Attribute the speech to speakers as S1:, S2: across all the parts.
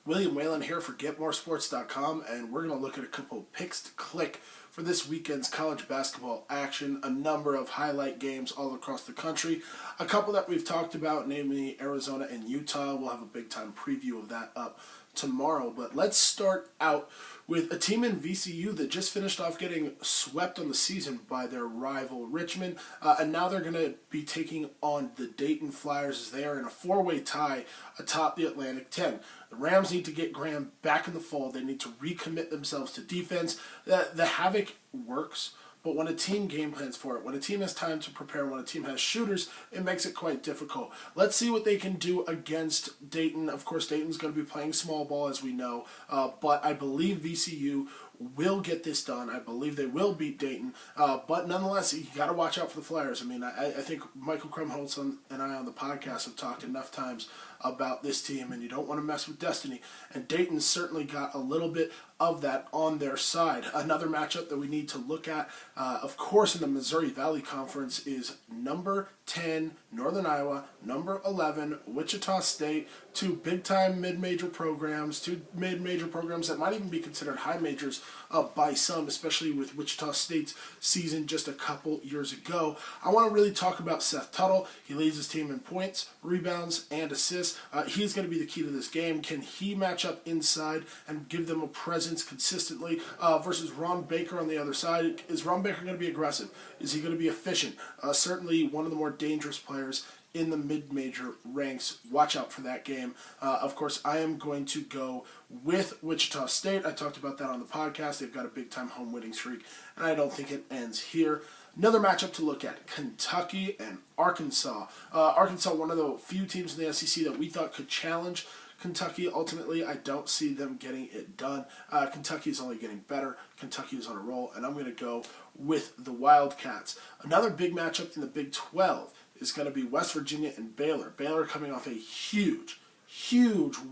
S1: William Whalen here for GetMoreSports.com, and we're going to look at a couple of picks to click for this weekend's college basketball action. A number of highlight games all across the country. A couple that we've talked about, namely Arizona and Utah. We'll have a big-time preview of that up tomorrow. But let's start out with a team in VCU that just finished off getting swept on the season by their rival Richmond, and now they're going to be taking on the Dayton Flyers as they are in a four-way tie atop the Atlantic 10. The Rams need to get Graham back in the fold. They need to recommit themselves to defense. The havoc works, but when a team game plans for it, when a team has time to prepare, when a team has shooters, it makes it quite difficult. Let's see what they can do against Dayton. Of course, Dayton's going to be playing small ball, as we know, but I believe VCU will get this done. I believe they will beat Dayton, but nonetheless, you got to watch out for the Flyers. I mean, I think Michael Krumholtz and I on the podcast have talked enough times about this team, and you don't want to mess with destiny. And Dayton certainly got a little bit of that on their side. Another matchup that we need to look at, of course, in the Missouri Valley Conference is number 10, Northern Iowa, number 11, Wichita State, two big-time mid-major programs, that might even be considered high majors by some, especially with Wichita State's season just a couple years ago. I want to really talk about Seth Tuttle. He leads his team in points, rebounds, and assists. He's going to be the key to this game. Can he match up inside and give them a presence consistently versus Ron Baker on the other side? Is Ron Baker going to be aggressive? Is he going to be efficient? Certainly one of the more dangerous players in the mid-major ranks. Watch out for that game. Of course, I am going to go with Wichita State. I talked about that on the podcast. They've got a big-time home winning streak, and I don't think it ends here. Another matchup to look at, Kentucky and Arkansas. Arkansas, one of the few teams in the SEC that we thought could challenge Kentucky. Ultimately, I don't see them getting it done. Kentucky is only getting better. Kentucky is on a roll, and I'm going to go with the Wildcats. Another big matchup in the Big 12 is going to be West Virginia and Baylor. Baylor coming off a huge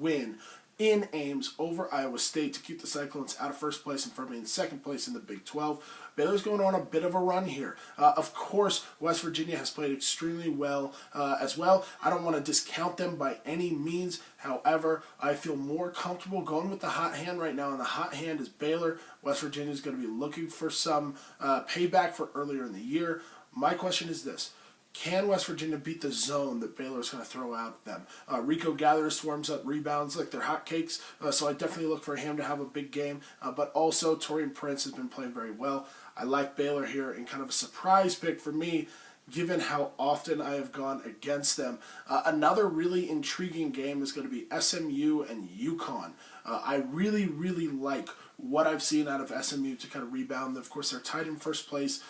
S1: win in Ames over Iowa State to keep the Cyclones out of first place and firmly in second place in the Big 12. Baylor's going on a bit of a run here. Of course, West Virginia has played extremely well as well. I don't want to discount them by any means. However, I feel more comfortable going with the hot hand right now, and the hot hand is Baylor. West Virginia is going to be looking for some payback for earlier in the year. My question is this. Can West Virginia beat the zone that Baylor is going to throw at them? Rico Gathers swarms up rebounds like they're hotcakes, so I definitely look for him to have a big game. But also, Taurean Prince has been playing very well. I like Baylor here in kind of a surprise pick for me, given how often I have gone against them. Another really intriguing game is going to be SMU and UConn. I really like what I've seen out of SMU to kind of rebound. Of course, they're tied in first place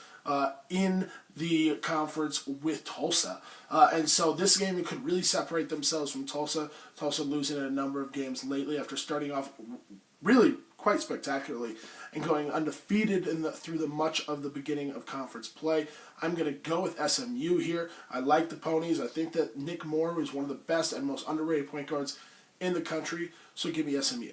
S1: in the conference with Tulsa. And so this game could really separate themselves from Tulsa. Tulsa losing a number of games lately after starting off really quite spectacularly and going undefeated through the much of the beginning of conference play. I'm going to go with SMU here. I like the Ponies. I think that Nick Moore is one of the best and most underrated point guards in the country, so give me SMU.